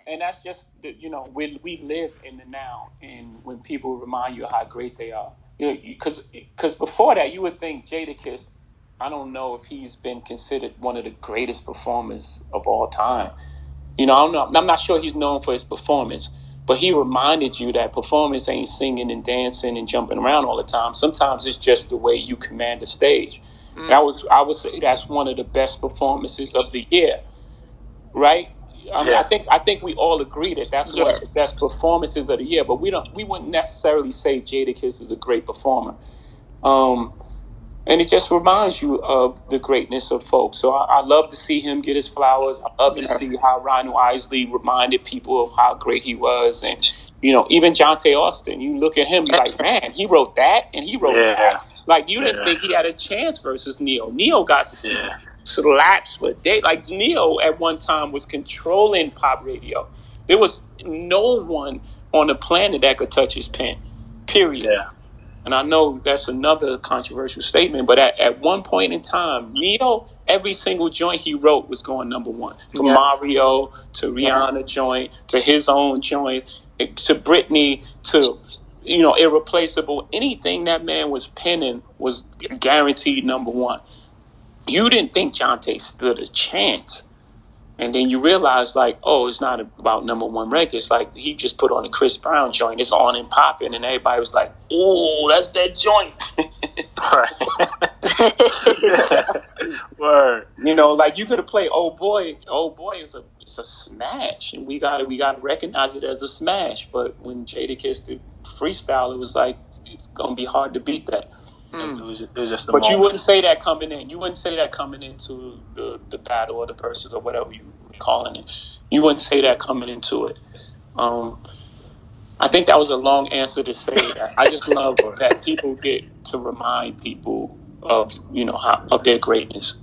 And that's just we live in the now, and when people remind you how great they are, because before that you would think Jadakiss. I don't know if he's been considered one of the greatest performers of all time. I don't know. I'm not sure he's known for his performance, but he reminded you that performance ain't singing and dancing and jumping around all the time. Sometimes it's just the way you command the stage. And I would say that's one of the best performances of the year, right? I think we all agree that that's one of the best performances of the year. But we wouldn't necessarily say Jadakiss is a great performer. And it just reminds you of the greatness of folks. So I love to see him get his flowers. I love to see how Ron Isley reminded people of how great he was. And, even Jonte Austin, you look at him, you're like, man, he wrote that and he wrote that. Like, you didn't think he had a chance versus Neo. Neo got slaps for days. Like, Neo at one time was controlling pop radio. There was no one on the planet that could touch his pen, period. Yeah. And I know that's another controversial statement, but at one point in time, Neo, every single joint he wrote was going number one. From Mario to Rihanna joint to his own joints to Britney to, Irreplaceable. Anything that man was penning was guaranteed number one. You didn't think Jonte stood a chance. And then you realize, like, oh, it's not about number one records. Like, he just put on a Chris Brown joint. It's on and popping. And everybody was like, oh, that's that joint. Word. Like, you could have played Oh Boy. Oh Boy is a smash. And we gotta recognize it as a smash. But when Jadakiss did freestyle, it was like, it's going to be hard to beat that. It was just but moment. You wouldn't say that coming in. You wouldn't say that coming into the battle or the Verzuz or whatever you were calling it. You wouldn't say that coming into it. I think that was a long answer to say that. I just love that people get to remind people of of their greatness.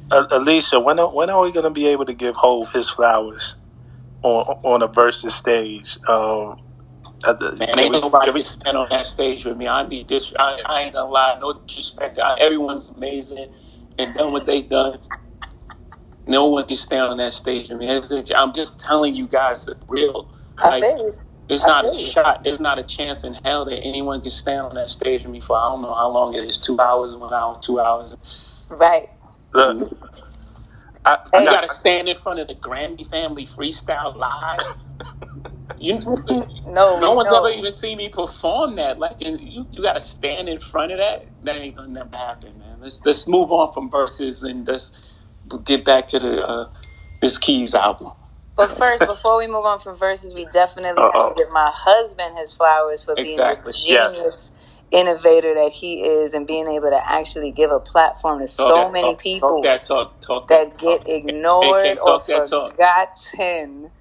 Alicia, when are we going to be able to give Hov his flowers on a Verzuz stage? Man, ain't nobody can stand on that stage with me. I ain't gonna lie, no disrespect. Everyone's amazing and done what they done. No one can stand on that stage with me. I'm just telling you guys the real. It's not a shot. There's not a chance in hell that anyone can stand on that stage with me for I don't know how long it is. 2 hours, 1 hour, 2 hours. Right. You gotta stand in front of the Grammy family freestyle live. No one's ever even seen me perform that. Like, you got to stand in front of that. That ain't gonna never happen, man. Let's move on from Verzuz and let's get back to the this Keys album. But first, before we move on from Verzuz, we definitely have to give my husband his flowers for being the genius innovator that he is and being able to actually give a platform to so many people that get ignored or forgotten.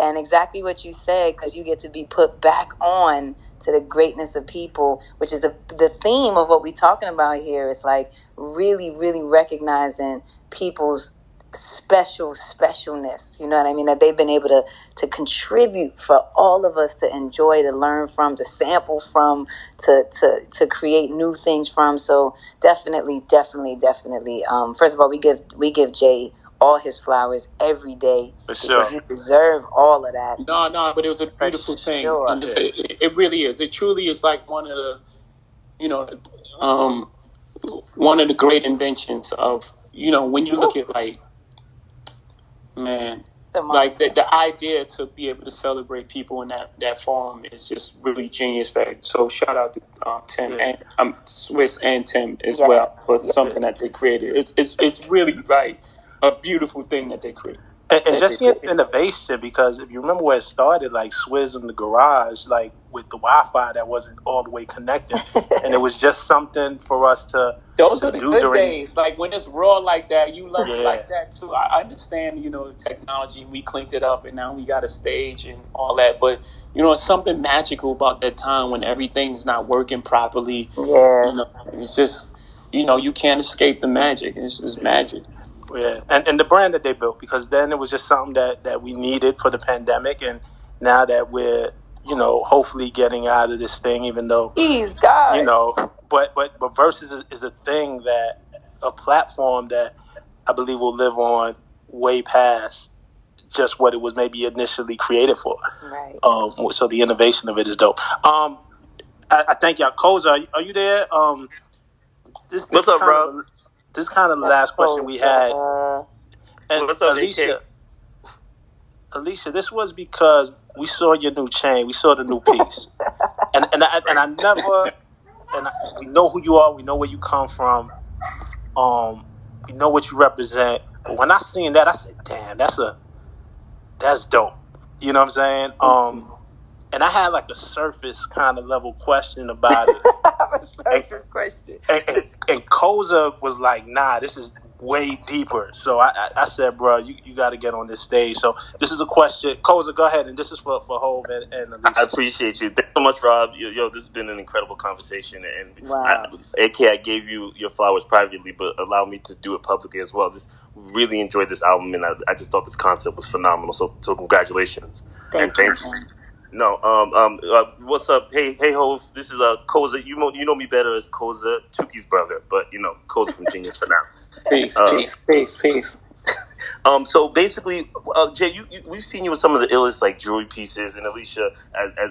And exactly what you said, because you get to be put back on to the greatness of people, which is the theme of what we're talking about here. It's like really, really recognizing people's specialness. You know what I mean? That they've been able to contribute for all of us to enjoy, to learn from, to sample from, to create new things from. So definitely. First of all, we give Jay all his flowers every day because you deserve all of that. No, but it was a beautiful thing. Sure. And it really is. It truly is like one of the, one of the great inventions of, when you look at like, man, like the idea to be able to celebrate people in that form is just really genius. So shout out to Tim and Swiss and Tim as well for something that they created. It's really like a beautiful thing that they create. And just the innovation, because if you remember where it started, like Swizz in the garage, like with the Wi-Fi that wasn't all the way connected. And it was just something for us to Those are the good days. Like when it's raw like that, you love it like that too. I understand, the technology, we cleaned it up and now we got a stage and all that. But, it's something magical about that time when everything's not working properly. Yeah. It's just, you can't escape the magic. It's just magic. Yeah, and the brand that they built, because then it was just something that we needed for the pandemic, and now that we're, hopefully getting out of this thing, even though, but Verzuz is a thing, a platform that I believe will live on way past just what it was maybe initially created for. Right. So the innovation of it is dope. I thank y'all. Koza, are you there? This What's up, Rob? This is kind of the last question we had. And what's up, Alicia, this was because we saw your new chain, we saw the new piece, and I never, we know who you are, we know where you come from, we know what you represent. But when I seen that, I said, "Damn, that's dope." You know what I'm saying? And I had like a surface kind of level question about it. A surface question. And Koza was like, "Nah, this is way deeper." So I said, "Bro, you got to get on this stage." So this is a question. Koza, go ahead, and this is for Hov and Alicia. I appreciate you. Thanks so much, Rob. Yo, this has been an incredible conversation. And wow. I gave you your flowers privately, but allow me to do it publicly as well. Really enjoyed this album, and I just thought this concept was phenomenal. So Thank congratulations. you. No, what's up? Hey, Hov. This is Koza. You know me better as Koza, Tuki's brother, but Koza from Genius for now. Peace. So basically, Jay, we've seen you with some of the illest like jewelry pieces, and Alicia,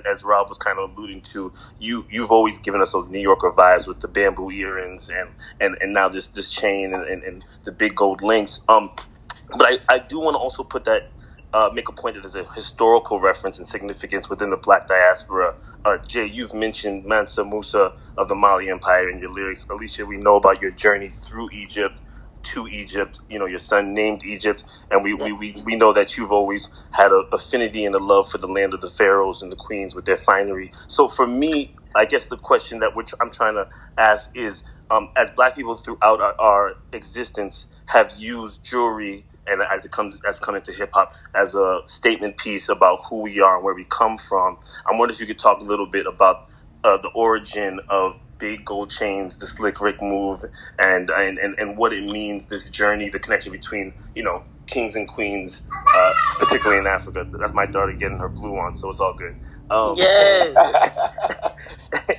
as Rob was kind of alluding to, you've always given us those New Yorker vibes with the bamboo earrings and now this chain and the big gold links. But I do want to also put that. Make a point that there's a historical reference and significance within the Black diaspora. Jay, you've mentioned Mansa Musa of the Mali Empire in your lyrics. Alicia, we know about your journey through Egypt, to Egypt. Your son named Egypt, and we know that you've always had an affinity and a love for the land of the pharaohs and the queens with their finery. So for me, I guess the question that I'm trying to ask is, as Black people throughout our existence have used jewelry, and as come into hip hop as a statement piece about who we are and where we come from, I wonder if you could talk a little bit about the origin of big gold chains, the Slick Rick move, and what it means, this journey, the connection between kings and queens, particularly in Africa. That's my daughter getting her blue on, so it's all good.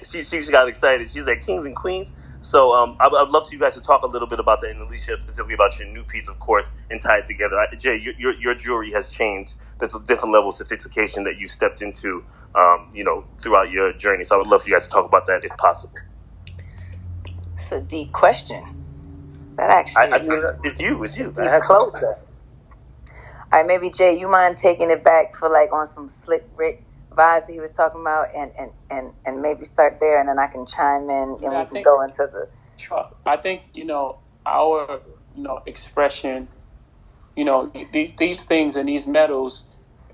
She got excited. She's like, kings and queens. So I'd love for you guys to talk a little bit about that, and Alicia, specifically about your new piece, of course, and tie it together. Jay, your jewelry has changed. There's different levels of sophistication that you stepped into, throughout your journey. So I would love for you guys to talk about that if possible. It's a deep question. That actually it's you. Deep closer. All right, maybe Jay, you mind taking it back for like on some Slick Rick vibes that he was talking about, and maybe start there, and then I can chime in, and we can go into the. Sure. I think our expression, these things and these metals.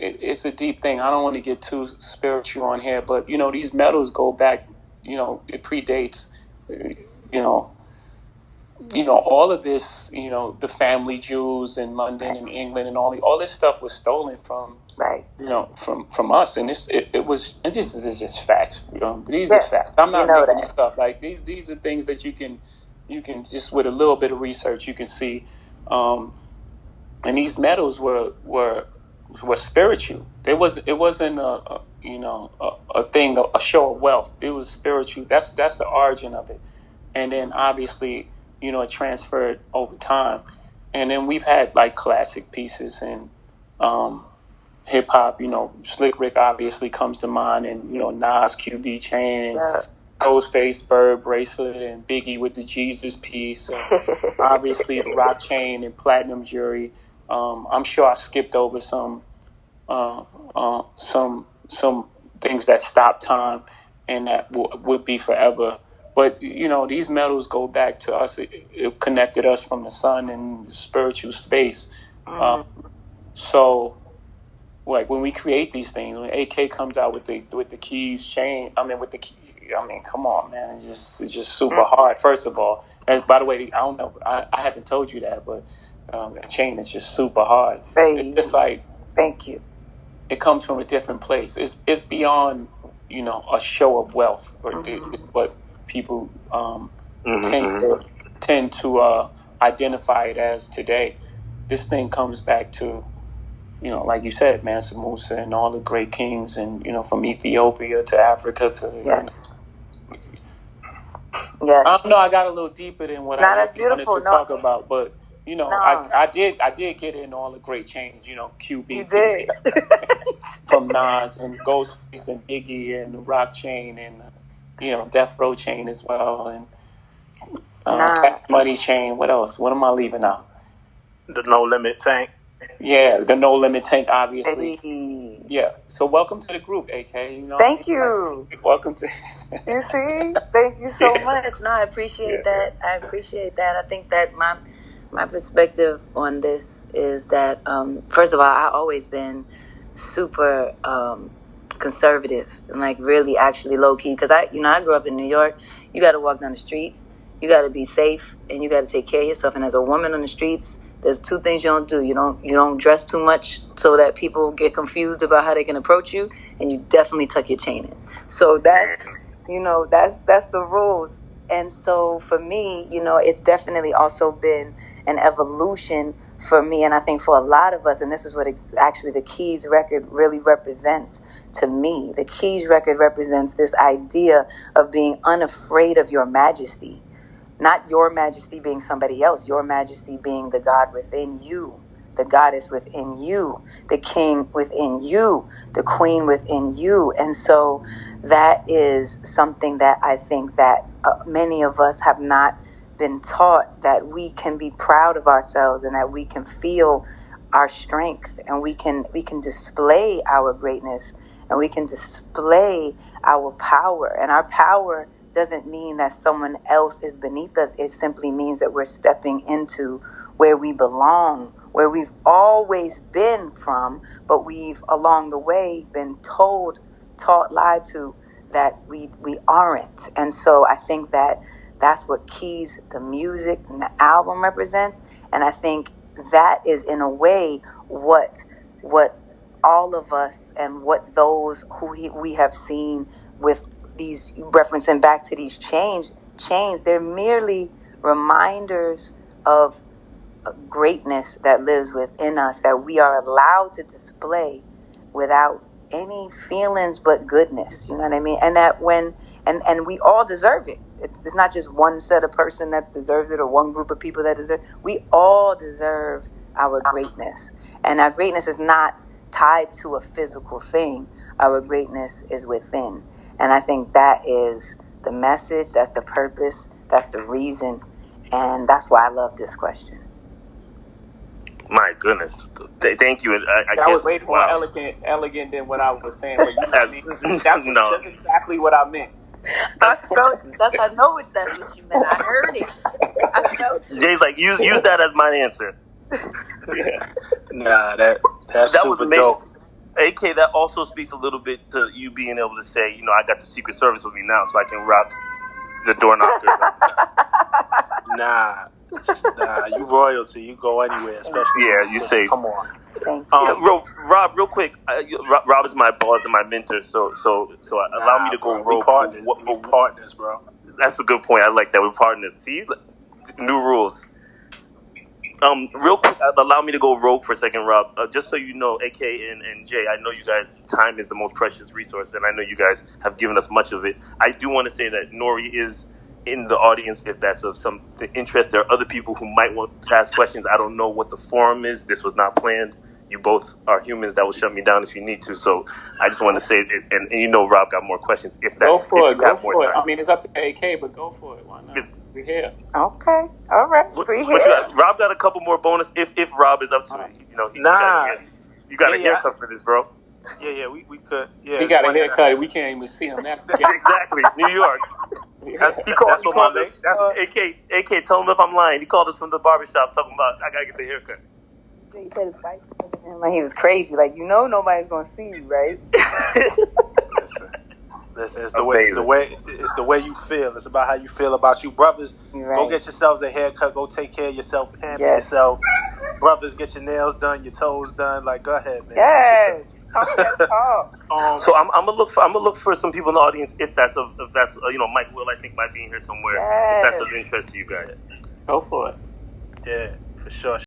It's a deep thing. I don't want to get too spiritual on here, but these metals go back. It predates. All of this. The family jewels in London and England and all this stuff was stolen from. Right. From us, and this is just facts. These are facts. I'm not making this stuff. Like these are things that you can just with a little bit of research you can see. And these metals were spiritual. It wasn't a thing, a show of wealth. It was spiritual. That's the origin of it. And then obviously it transferred over time. And then we've had like classic pieces and. Hip hop, Slick Rick obviously comes to mind, and Nas QB chain, and Ghostface Bird bracelet, and Biggie with the Jesus piece, and obviously the rock chain and platinum jewelry. I'm sure I skipped over some things that stop time and that would be forever. But these metals go back to us. It connected us from the sun and the spiritual space. So. Like when we create these things, when AK comes out with the keys chain, with the keys, come on, man, it's just super hard. First of all, and by the way, I don't know, I haven't told you that, but that chain is just super hard. It's like, thank you. It comes from a different place. It's beyond a show of wealth, or what people tend to identify it as today. This thing comes back to. Like you said, Mansa Musa and all the great kings, and from Ethiopia to Africa to yes. I don't know. I got a little deeper than what I wanted to talk about, but You know, I did get in all the great chains. You know, QB. You did. From Nas and Ghostface and Biggie and the Rock chain and you know Death Row chain as well and Cash Money chain. What else? What am I leaving out? The No Limit Tank. Yeah, the No Limit Tank, obviously. Hey. Yeah. So welcome to the group, AK. You know. Thank you. Welcome to. You see? Thank you so much. No, I appreciate that. I think that my perspective on this is that first of all, I've always been super conservative and like really actually low key because I grew up in New York. You got to walk down the streets, you got to be safe, and you got to take care of yourself. And as a woman on the streets, there's two things you don't do. You don't dress too much so that people get confused about how they can approach you, and you definitely tuck your chain in. So that's the rules. And so for me, it's definitely also been an evolution for me, and I think for a lot of us, and this is what actually the Keys record really represents to me. The Keys record represents this idea of being unafraid of your majesty. Not your majesty being somebody else, your majesty being the God within you, the goddess within you, the king within you, the queen within you. And so that is something that I think that many of us have not been taught, that we can be proud of ourselves and that we can feel our strength and we can display our greatness and we can display our power. And our power doesn't mean that someone else is beneath us. It simply means that we're stepping into where we belong, where we've always been from, but we've along the way been told, taught, lied to that we aren't. And so I think that that's what Keys, the music and the album represents. And I think that is in a way what all of us and what those who we have seen with these, referencing back to these chains, they're merely reminders of greatness that lives within us, that we are allowed to display without any feelings but goodness. You know what I mean? And that and we all deserve it. It's not just one set of person that deserves it or one group of people that deserve it. We all deserve our greatness. And our greatness is not tied to a physical thing. Our greatness is within. And I think that is the message, that's the purpose, that's the reason. And that's why I love this question. My goodness. Thank you. I was way more elegant than what I was saying. But you know what I mean? That's exactly what I meant. I know that's what you meant. I heard it. I felt it. Jay's like, use that as my answer. Yeah. Nah, that super was amazing. dope. AK, that also speaks a little bit to you being able to say, I got the Secret Service with me now, so I can rock the door knockers. Nah, you royalty. You go anywhere, especially. Yeah, you say. Come on. Rob, real quick. Rob is my boss and my mentor, so allow me to go rogue. We're partners, bro. That's a good point. I like that. We're partners. See, new rules. Real quick, allow me to go rogue for a second, Rob. Just so you know, AK and Jay, I know you guys, time is the most precious resource, and I know you guys have given us much of it. I do want to say that Nori is in the audience if that's of some interest. There are other people who might want to ask questions. I don't know what the forum is. This was not planned. You both are humans that will shut me down if you need to. So I just want to say it, and Rob got more questions. Go for it. I mean, it's up to AK, but go for it. Why not? We're here. Okay. All right. We're here. Rob got a couple more bonus if Rob is up to it. You got a haircut for this, bro. Yeah, we could. Yeah, he got a haircut. We can't even see him. That's exactly New York. He called us. AK, tell him if I'm lying. He called us from the barbershop talking about I gotta get the haircut. He said his wife like he was crazy. Like, nobody's gonna see you, right? Listen, it's the way you feel. It's about how you feel about you, brothers. Right. Go get yourselves a haircut. Go take care of yourself. Pamper yourself. Brothers, get your nails done, your toes done. Like, go ahead, man. Yes, talk that talk. So I'm gonna look for some people in the audience if that's Mike Will, I think, might be in here somewhere. Yes. If that's of interest to you guys, go for it. Yeah, for sure.